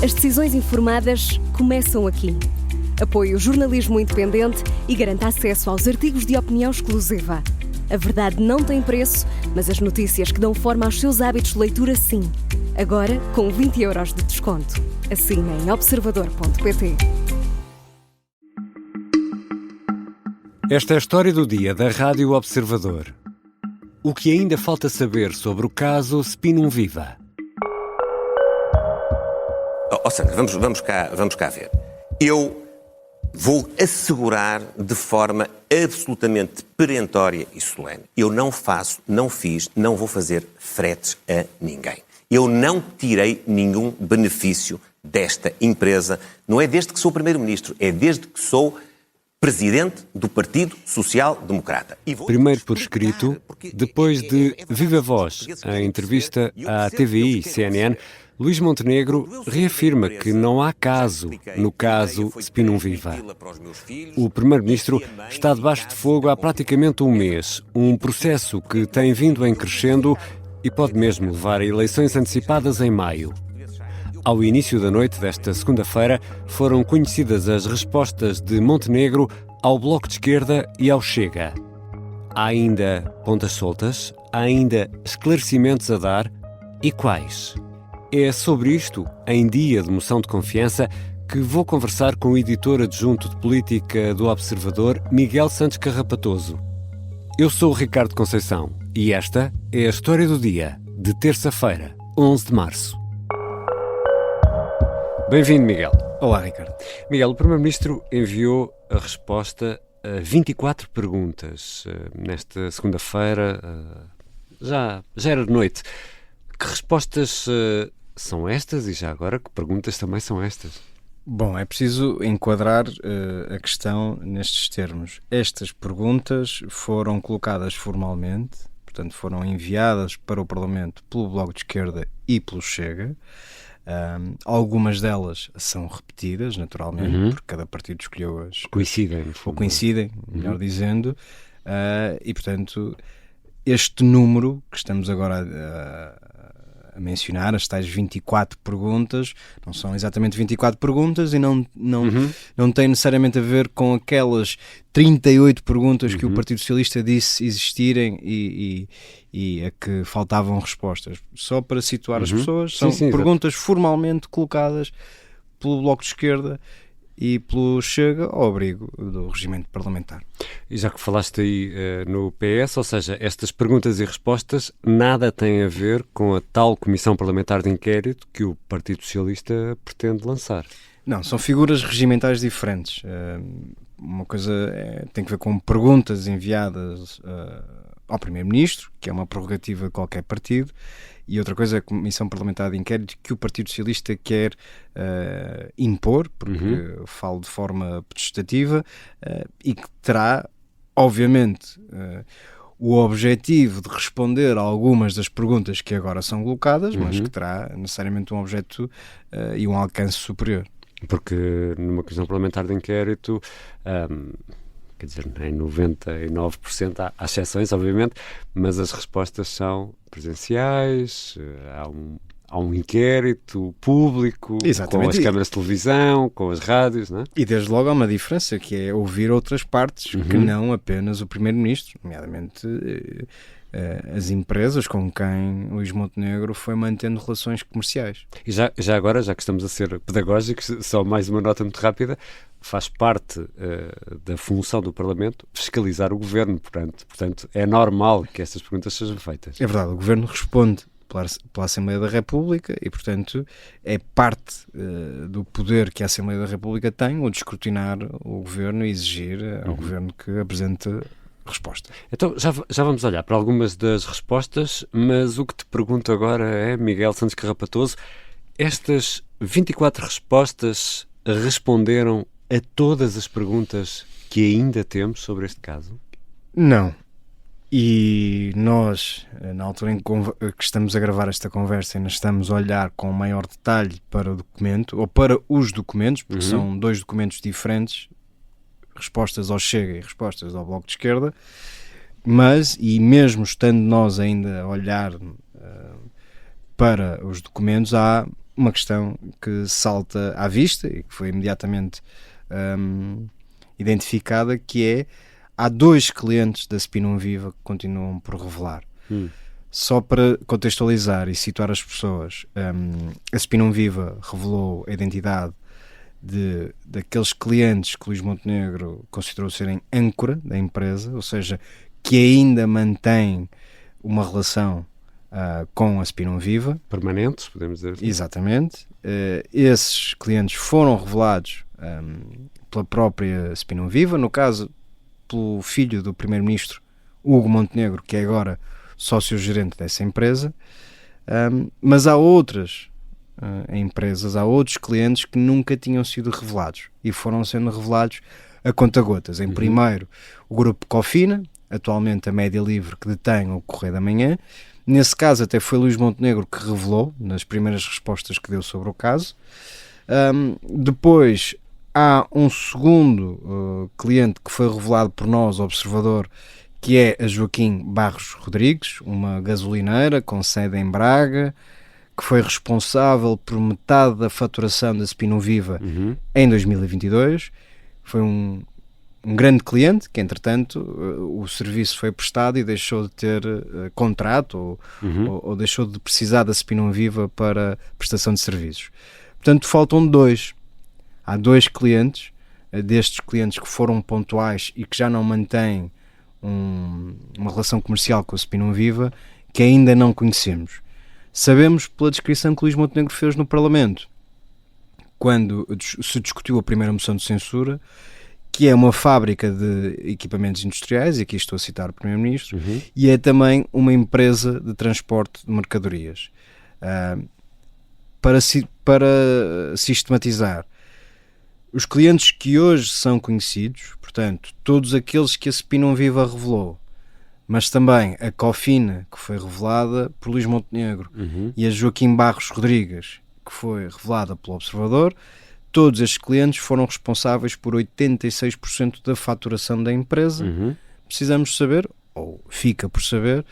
As decisões informadas começam aqui. Apoie o jornalismo independente e garanta acesso aos artigos de opinião exclusiva. A verdade não tem preço, mas as notícias que dão forma aos seus hábitos de leitura, sim. Agora, com 20€ de desconto. Assine em observador.pt. Esta é a história do dia da Rádio Observador. O que ainda falta saber sobre o caso Spinum Viva? Sandra, vamos cá ver. Eu vou assegurar de forma absolutamente perentória e solene. Eu não faço, não fiz, não vou fazer fretes a ninguém. Eu não tirei nenhum benefício desta empresa. Não é desde que sou Primeiro-Ministro, é desde que sou Presidente do Partido Social Democrata. Primeiro por escrito, depois de viva voz, em entrevista à TVI e CNN, Luís Montenegro reafirma que não há caso no caso Spinum Viva. O Primeiro-Ministro está debaixo de fogo há praticamente um mês, um processo que tem vindo em crescendo e pode mesmo levar a eleições antecipadas em maio. Ao início da noite desta segunda-feira, foram conhecidas as respostas de Montenegro ao Bloco de Esquerda e ao Chega. Há ainda pontas soltas? Há ainda esclarecimentos a dar? E quais? É sobre isto, em dia de moção de confiança, que vou conversar com o editor adjunto de política do Observador, Miguel Santos Carrapatoso. Eu sou o Ricardo Conceição e esta é a história do dia, de terça-feira, 11 de março. Bem-vindo, Miguel. Olá, Ricardo. Miguel, o Primeiro-Ministro enviou a resposta a 24 perguntas nesta segunda-feira, já era de noite. Que respostas são estas e já agora que perguntas também são estas? Bom, é preciso enquadrar a questão nestes termos. Estas perguntas foram colocadas formalmente, portanto foram enviadas para o Parlamento pelo Bloco de Esquerda e pelo Chega. Algumas delas são repetidas, naturalmente, porque cada partido escolheu-as. Coincidem, melhor dizendo, e portanto este número que estamos agora a mencionar, as tais 24 perguntas, não são exatamente 24 perguntas e não tem necessariamente a ver com aquelas 38 perguntas que o Partido Socialista disse existirem e a que faltavam respostas. Só para situar as pessoas, são perguntas formalmente colocadas pelo Bloco de Esquerda e pelo Chega ao abrigo do regimento parlamentar. E já que falaste aí no PS, ou seja, estas perguntas e respostas nada têm a ver com a tal Comissão Parlamentar de Inquérito que o Partido Socialista pretende lançar. Não, são figuras regimentais diferentes. Uma coisa tem que ver com perguntas enviadas ao Primeiro-Ministro, que é uma prerrogativa de qualquer partido, e outra coisa é a Comissão Parlamentar de Inquérito que o Partido Socialista quer impor, porque falo de forma potestativa, e que terá, obviamente, o objetivo de responder a algumas das perguntas que agora são colocadas, mas que terá necessariamente um objeto e um alcance superior. Porque numa Comissão Parlamentar de Inquérito, quer dizer, em 99% há exceções, obviamente, mas as respostas são presenciais, há um inquérito público, com as câmaras de televisão, com as rádios, não é? E desde logo há uma diferença, que é ouvir outras partes, que não apenas o Primeiro-Ministro, nomeadamente as empresas com quem Luís Montenegro foi mantendo relações comerciais. E já agora, já que estamos a ser pedagógicos, só mais uma nota muito rápida, faz parte da função do Parlamento fiscalizar o Governo, portanto é normal que estas perguntas sejam feitas. É verdade, o Governo responde pela Assembleia da República e, portanto, é parte do poder que a Assembleia da República tem o de escrutinar o Governo e exigir ao Governo que apresente resposta. Então já vamos olhar para algumas das respostas, mas o que te pergunto agora é, Miguel Santos Carrapatoso, estas 24 respostas responderam a todas as perguntas que ainda temos sobre este caso? Não. E nós, na altura em que estamos a gravar esta conversa, ainda estamos a olhar com maior detalhe para o documento, ou para os documentos, porque são dois documentos diferentes, respostas ao Chega e respostas ao Bloco de Esquerda, mas, e mesmo estando nós ainda a olhar para os documentos, há uma questão que salta à vista e que foi imediatamente identificada, que é: há 2 clientes da Spinum Viva que continuam por revelar. Só para contextualizar e situar as pessoas, a Spinum Viva revelou a identidade daqueles clientes que Luís Montenegro considerou serem âncora da empresa, ou seja, que ainda mantém uma relação com a Spinum Viva. Permanentes, podemos dizer. Exatamente. Esses clientes foram revelados pela própria Spinum Viva, no caso pelo filho do primeiro-ministro, Hugo Montenegro, que é agora sócio-gerente dessa empresa. Mas há outras empresas, há outros clientes que nunca tinham sido revelados e foram sendo revelados a conta-gotas. Em primeiro, o grupo Cofina, atualmente a Média Livre, que detém o Correio da Manhã. Nesse caso até foi Luís Montenegro que revelou, nas primeiras respostas que deu sobre o caso. Depois há um segundo cliente que foi revelado por nós, Observador, que é a Joaquim Barros Rodrigues, uma gasolineira com sede em Braga, que foi responsável por metade da faturação da Spinum Viva em 2022. Foi um grande cliente que, entretanto, o serviço foi prestado e deixou de ter contrato ou deixou de precisar da Spinum Viva para prestação de serviços. Portanto, faltam 2. Há 2 clientes, destes clientes que foram pontuais e que já não mantêm uma relação comercial com a Spinum Viva, que ainda não conhecemos. Sabemos pela descrição que Luís Montenegro fez no Parlamento, quando se discutiu a primeira moção de censura, que é uma fábrica de equipamentos industriais, e aqui estou a citar o Primeiro-Ministro, e é também uma empresa de transporte de mercadorias. Para sistematizar, os clientes que hoje são conhecidos, portanto, todos aqueles que a Spinum Viva revelou, mas também a Cofina, que foi revelada por Luís Montenegro, e a Joaquim Barros Rodrigues, que foi revelada pelo Observador, todos estes clientes foram responsáveis por 86% da faturação da empresa. Precisamos saber, ou fica por saber,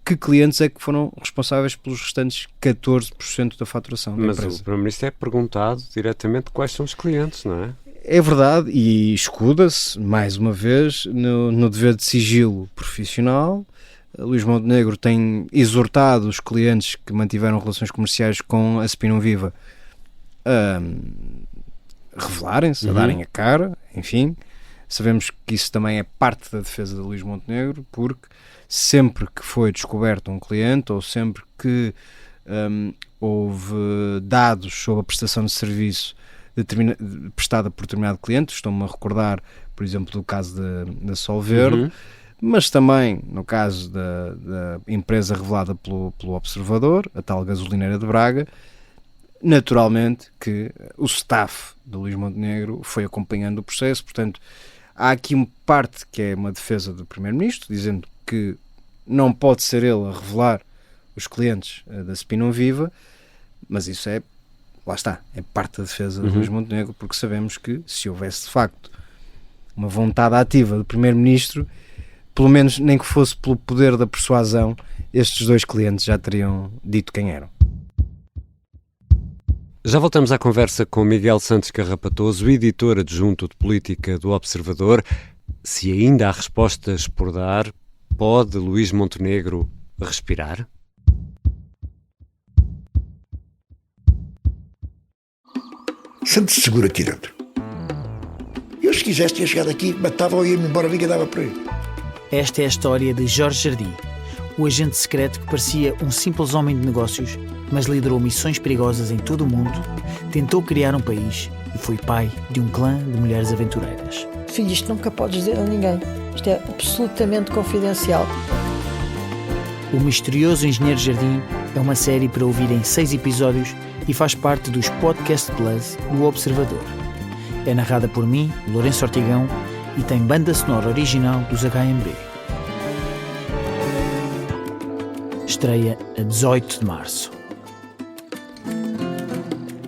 que clientes é que foram responsáveis pelos restantes 14% da faturação da empresa. Mas o Primeiro-Ministro é perguntado diretamente quais são os clientes, não é? É verdade, e escuda-se, mais uma vez, no dever de sigilo profissional. Luís Montenegro tem exortado os clientes que mantiveram relações comerciais com a Spinum Viva a revelarem-se, a darem a cara, enfim. Sabemos que isso também é parte da defesa de Luís Montenegro, porque sempre que foi descoberto um cliente, ou sempre que houve dados sobre a prestação de serviço prestada por determinado cliente, estou-me a recordar, por exemplo, do caso da Solverde, mas também no caso da empresa revelada pelo Observador, a tal gasolineira de Braga, naturalmente que o staff do Luís Montenegro foi acompanhando o processo. Portanto, há aqui uma parte que é uma defesa do Primeiro-Ministro, dizendo que não pode ser ele a revelar os clientes da Spinum Viva, mas isso é, lá está, é parte da defesa de Luís Montenegro, porque sabemos que se houvesse de facto uma vontade ativa do Primeiro-Ministro, pelo menos nem que fosse pelo poder da persuasão, estes 2 clientes já teriam dito quem eram. Já voltamos à conversa com Miguel Santos Carrapatoso, editor adjunto de política do Observador. Se ainda há respostas por dar, pode Luís Montenegro respirar? Sente-se seguro aqui dentro. Eu, se quisesse, tinha chegado aqui, matava ou ia-me embora, ninguém dava por aí. Esta é a história de Jorge Jardim, o agente secreto que parecia um simples homem de negócios, mas liderou missões perigosas em todo o mundo, tentou criar um país e foi pai de um clã de mulheres aventureiras. Filho, isto nunca podes dizer a ninguém. Isto é absolutamente confidencial. O Misterioso Engenheiro Jardim é uma série para ouvir em 6 episódios e faz parte dos Podcast Plus do Observador. É narrada por mim, Lourenço Ortigão, e tem banda sonora original dos HMB. Estreia a 18 de março.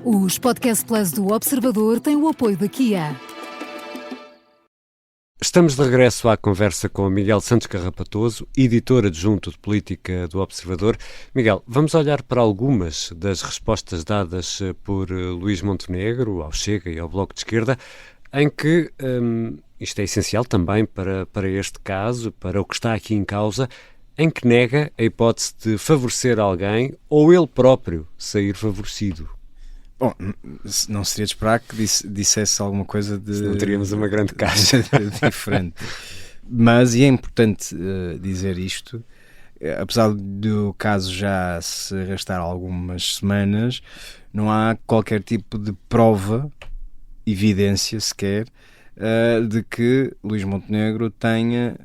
Os Podcast Plus do Observador têm o apoio da Kia. Estamos de regresso à conversa com Miguel Santos Carrapatoso, editor adjunto de política do Observador. Miguel, vamos olhar para algumas das respostas dadas por Luís Montenegro ao Chega e ao Bloco de Esquerda, em que, isto é essencial também para este caso, para o que está aqui em causa, em que nega a hipótese de favorecer alguém ou ele próprio sair favorecido. Bom, não seria de esperar que dissesse alguma coisa de... Senão teríamos uma grande caixa. diferente. Mas, e é importante dizer isto, apesar do caso já se arrastar algumas semanas, não há qualquer tipo de prova, evidência sequer, de que Luís Montenegro tenha,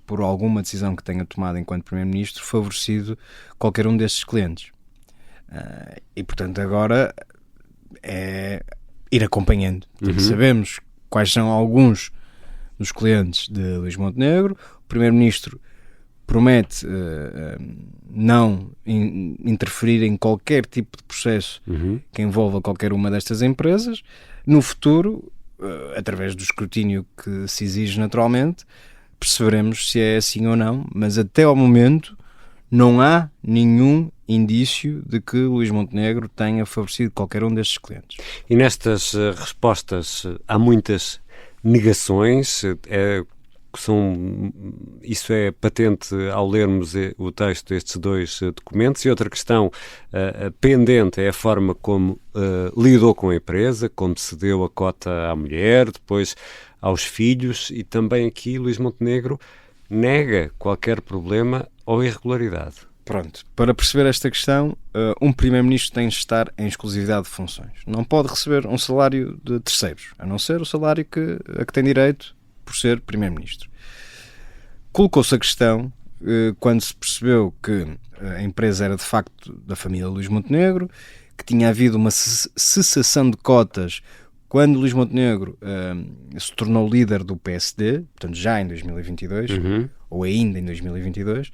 por alguma decisão que tenha tomado enquanto Primeiro-Ministro, favorecido qualquer um destes clientes. E, portanto, agora é ir acompanhando. Portanto, sabemos quais são alguns dos clientes de Luís Montenegro. O Primeiro-Ministro promete não interferir em qualquer tipo de processo que envolva qualquer uma destas empresas. No futuro, através do escrutínio que se exige naturalmente, perceberemos se é assim ou não, mas até ao momento não há nenhum indício de que Luís Montenegro tenha favorecido qualquer um destes clientes. E nestas respostas há muitas negações, isso é patente ao lermos o texto destes dois documentos. E outra questão pendente é a forma como lidou com a empresa, como cedeu a cota à mulher, depois aos filhos, e também aqui Luís Montenegro nega qualquer problema ou irregularidade. Pronto, para perceber esta questão, um Primeiro-Ministro tem de estar em exclusividade de funções. Não pode receber um salário de terceiros, a não ser o salário a que tem direito por ser Primeiro-Ministro. Colocou-se a questão quando se percebeu que a empresa era de facto da família Luís Montenegro, que tinha havido uma cessação de cotas quando Luís Montenegro se tornou líder do PSD, portanto já em 2022, ou ainda em 2022,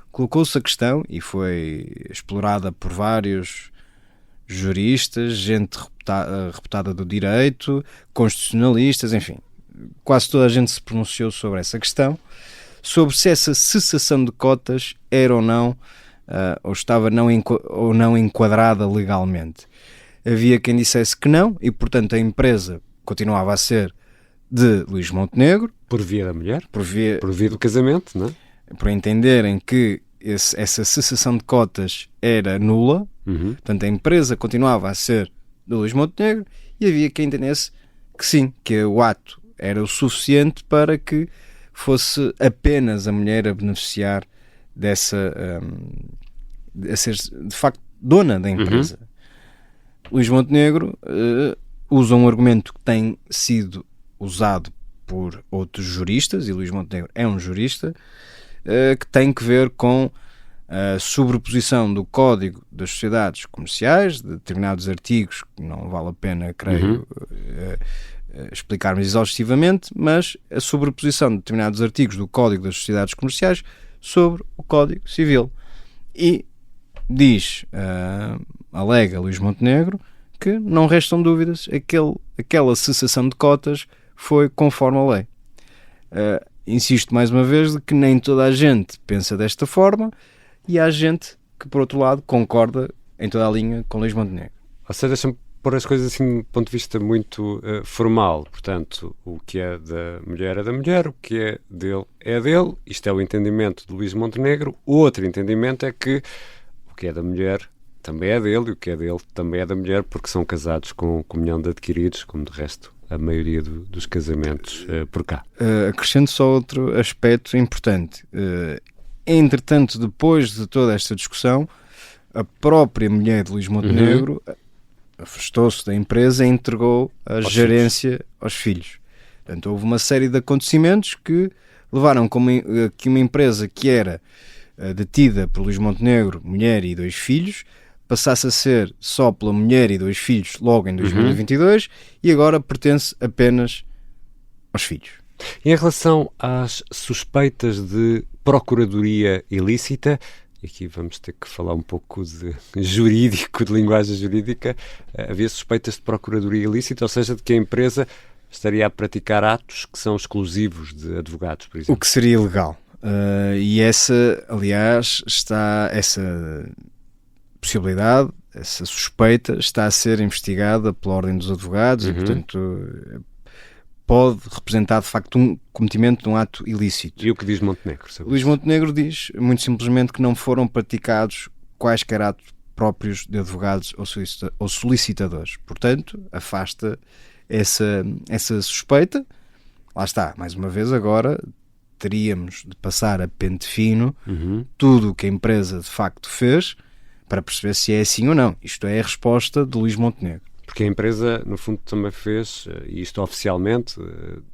colocou-se a questão, e foi explorada por vários juristas, gente reputada do direito, constitucionalistas, enfim, quase toda a gente se pronunciou sobre essa questão, sobre se essa cessação de cotas era ou não, ou estava ou não enquadrada legalmente. Havia quem dissesse que não, e portanto a empresa continuava a ser de Luís Montenegro. Por via da mulher? Por via do casamento, não é? Por entenderem que essa cessação de cotas era nula, portanto a empresa continuava a ser de Luís Montenegro, e havia quem entendesse que sim, que o ato era o suficiente para que fosse apenas a mulher a beneficiar a ser de facto dona da empresa. Luís Montenegro usa um argumento que tem sido usado por outros juristas, e Luís Montenegro é um jurista, que tem que ver com a sobreposição do Código das Sociedades Comerciais, de determinados artigos, que não vale a pena, creio, explicarmos exaustivamente, mas a sobreposição de determinados artigos do Código das Sociedades Comerciais sobre o Código Civil. E diz, alega Luís Montenegro, que não restam dúvidas, aquela cessação de cotas foi conforme a lei. Insisto mais uma vez de que nem toda a gente pensa desta forma, e há gente que, por outro lado, concorda em toda a linha com Luís Montenegro. Ou seja, deixa-me pôr as coisas assim do ponto de vista muito formal. Portanto, o que é da mulher é da mulher, o que é dele é dele. Isto é o entendimento de Luís Montenegro. O outro entendimento é que o que é da mulher também é dele, e o que é dele também é da mulher, porque são casados com comunhão de adquiridos, como de resto a maioria dos casamentos por cá. Acrescento só outro aspecto importante. Entretanto, depois de toda esta discussão, a própria mulher de Luís Montenegro afastou-se da empresa e entregou a gerência aos filhos. Portanto, houve uma série de acontecimentos que levaram que uma empresa que era detida por Luís Montenegro, mulher e 2 filhos, passasse a ser só pela mulher e 2 filhos logo em 2022 e agora pertence apenas aos filhos. E em relação às suspeitas de procuradoria ilícita, aqui vamos ter que falar um pouco de jurídico, de linguagem jurídica, havia suspeitas de procuradoria ilícita, ou seja, de que a empresa estaria a praticar atos que são exclusivos de advogados, por exemplo. O que seria ilegal. E essa, aliás, essa possibilidade, essa suspeita, está a ser investigada pela Ordem dos Advogados e, portanto, pode representar, de facto, um cometimento de um ato ilícito. E o que diz Montenegro? Luís Montenegro diz, muito simplesmente, que não foram praticados quaisquer atos próprios de advogados ou solicitadores. Portanto, afasta essa suspeita. Lá está, mais uma vez agora teríamos de passar a pente fino tudo o que a empresa de facto fez para perceber se é assim ou não. Isto é a resposta de Luís Montenegro. Porque a empresa, no fundo, também fez, e isto oficialmente,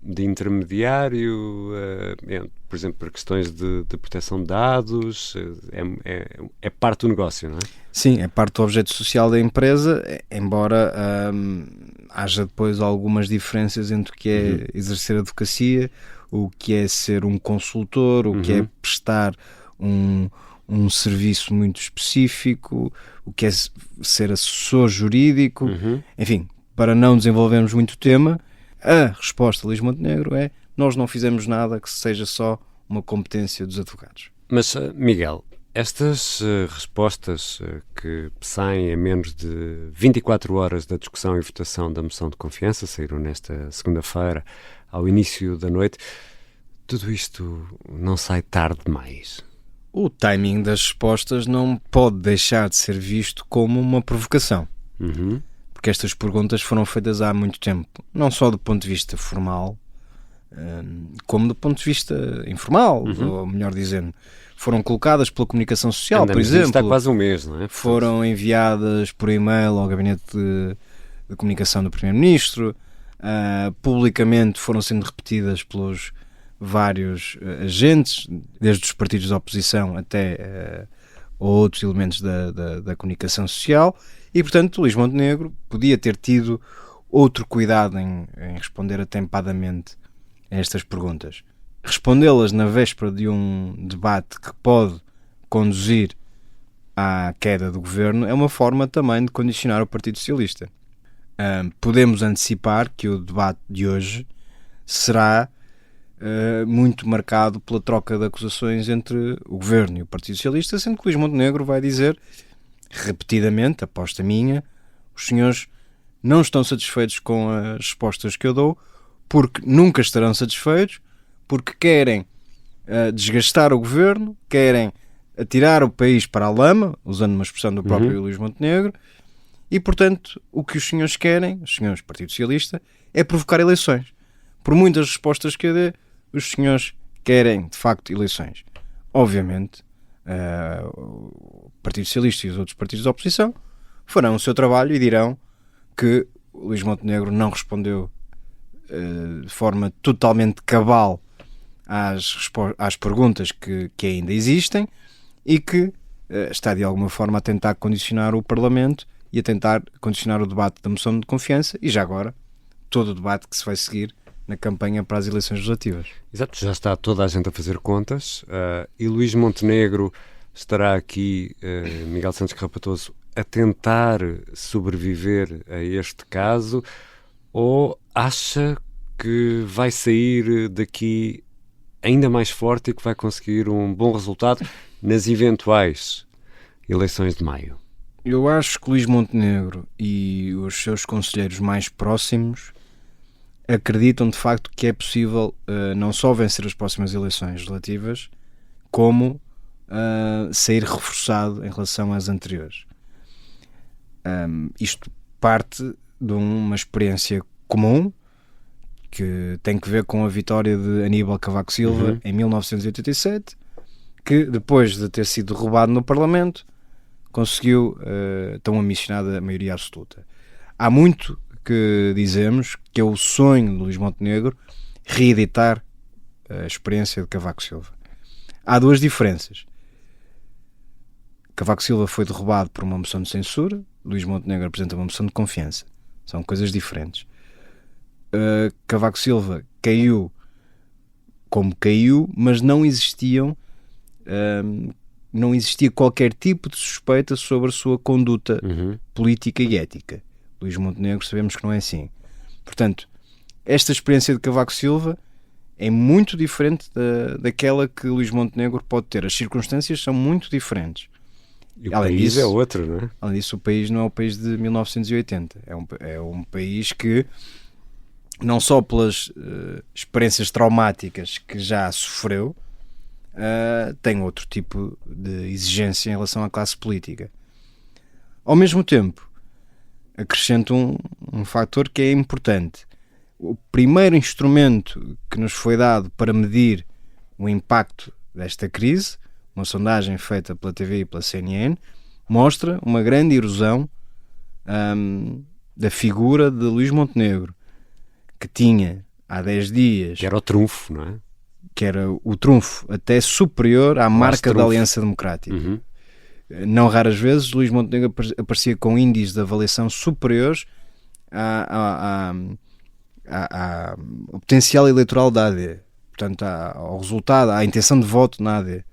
de intermediário, por exemplo, por questões de proteção de dados, é parte do negócio, não é? Sim, é parte do objeto social da empresa, embora haja depois algumas diferenças entre o que é exercer advocacia, o que é ser um consultor, o que é prestar um serviço muito específico, o que é ser assessor jurídico. Enfim, para não desenvolvermos muito o tema, a resposta de Luís Montenegro é: nós não fizemos nada que seja só uma competência dos advogados. Mas, Miguel, estas respostas que saem a menos de 24 horas da discussão e votação da moção de confiança, saíram nesta segunda-feira, ao início da noite, tudo isto não sai tarde demais? O timing das respostas não pode deixar de ser visto como uma provocação. Porque estas perguntas foram feitas há muito tempo, não só do ponto de vista formal, como do ponto de vista informal, ou melhor dizendo, foram colocadas pela comunicação social, por exemplo. Está quase um mês, não é? Foram enviadas por e-mail ao gabinete de comunicação do Primeiro-Ministro, publicamente foram sendo repetidas pelos vários agentes, desde os partidos da oposição até outros elementos da comunicação social, e portanto Luís Montenegro podia ter tido outro cuidado em responder atempadamente a estas perguntas. Respondê-las na véspera de um debate que pode conduzir à queda do governo é uma forma também de condicionar o Partido Socialista. Podemos antecipar que o debate de hoje será muito marcado pela troca de acusações entre o Governo e o Partido Socialista, sendo que Luís Montenegro vai dizer, repetidamente, aposta minha, os senhores não estão satisfeitos com as respostas que eu dou, porque nunca estarão satisfeitos, porque querem desgastar o Governo, querem atirar o país para a lama, usando uma expressão do próprio Luís Montenegro, e, portanto, o que os senhores querem, os senhores do Partido Socialista, é provocar eleições. Por muitas respostas que eu dê, os senhores querem, de facto, eleições. Obviamente, o Partido Socialista e os outros partidos da oposição farão o seu trabalho e dirão que o Luís Montenegro não respondeu de forma totalmente cabal às perguntas que ainda existem e que está, de alguma forma, a tentar condicionar o Parlamento e a tentar condicionar o debate da moção de confiança e, já agora, todo o debate que se vai seguir na campanha para as eleições legislativas. Exato, já está toda a gente a fazer contas e Luís Montenegro estará aqui, Miguel Santos Carrapatoso, a tentar sobreviver a este caso, ou acha que vai sair daqui ainda mais forte e que vai conseguir um bom resultado nas eventuais eleições de maio? Eu acho que Luís Montenegro e os seus conselheiros mais próximos acreditam de facto que é possível não só vencer as próximas eleições legislativas, como sair reforçado em relação às anteriores. Isto parte de uma experiência comum que tem que ver com a vitória de Aníbal Cavaco Silva em 1987, que depois de ter sido roubado no Parlamento conseguiu tão ambicionada maioria absoluta. Há muito que dizemos que é o sonho de Luís Montenegro reeditar a experiência de Cavaco Silva. Há duas diferenças. Cavaco Silva foi derrubado por uma moção de censura, Luís Montenegro apresenta uma moção de confiança. São coisas diferentes. Cavaco Silva caiu como caiu, mas não existia qualquer tipo de suspeita sobre a sua conduta política e ética. Luís Montenegro sabemos que não é assim. Portanto, esta experiência de Cavaco Silva é muito diferente daquela que Luís Montenegro pode ter. As circunstâncias são muito diferentes. E o país é outro, não é? Além disso, o país não é o país de 1980. É um país que, não só pelas experiências traumáticas que já sofreu, tem outro tipo de exigência em relação à classe política. Ao mesmo tempo, acrescento um fator que é importante. O primeiro instrumento que nos foi dado para medir o impacto desta crise, uma sondagem feita pela TV e pela CNN, mostra uma grande erosão da figura de Luís Montenegro, que tinha há 10 dias... Que era o trunfo, não é? Que era o trunfo até superior à marca da Aliança Democrática. Uhum. Não raras vezes Luís Montenegro aparecia com índices de avaliação superiores ao potencial eleitoral da AD, portanto ao resultado, à intenção de voto na AD.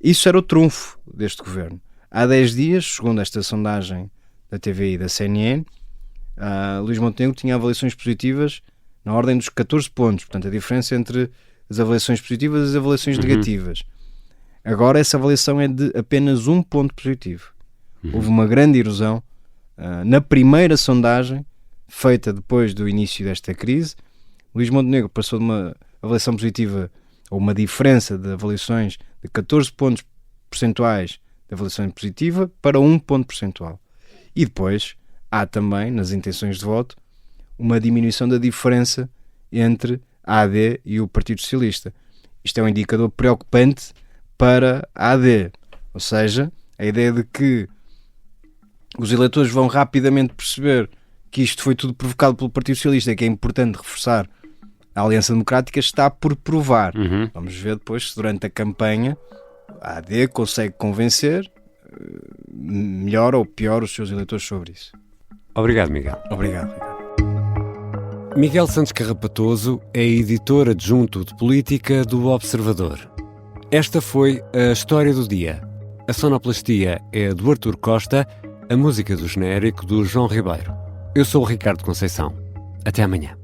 Isso era o trunfo deste governo. Há 10 dias, segundo esta sondagem da TV e da CNN, Luís Montenegro tinha avaliações positivas na ordem dos 14 pontos, portanto a diferença entre as avaliações positivas e as avaliações negativas. Agora essa avaliação é de apenas 1 ponto positivo. Houve uma grande erosão na primeira sondagem feita depois do início desta crise. Luís Montenegro passou de uma avaliação positiva, ou uma diferença de avaliações de 14 pontos percentuais de avaliação positiva para 1 ponto percentual. E depois há também, nas intenções de voto, uma diminuição da diferença entre a AD e o Partido Socialista. Isto é um indicador preocupante para a AD, ou seja, a ideia de que os eleitores vão rapidamente perceber que isto foi tudo provocado pelo Partido Socialista e que é importante reforçar a Aliança Democrática está por provar. Vamos ver depois se durante a campanha a AD consegue convencer melhor ou pior os seus eleitores sobre isso. Obrigado, Miguel. Obrigado, Ricardo. Miguel Santos Carrapatoso é editor adjunto de política do Observador. Esta foi a história do dia. A sonoplastia é do Artur Costa, a música do genérico do João Ribeiro. Eu sou o Ricardo Conceição. Até amanhã.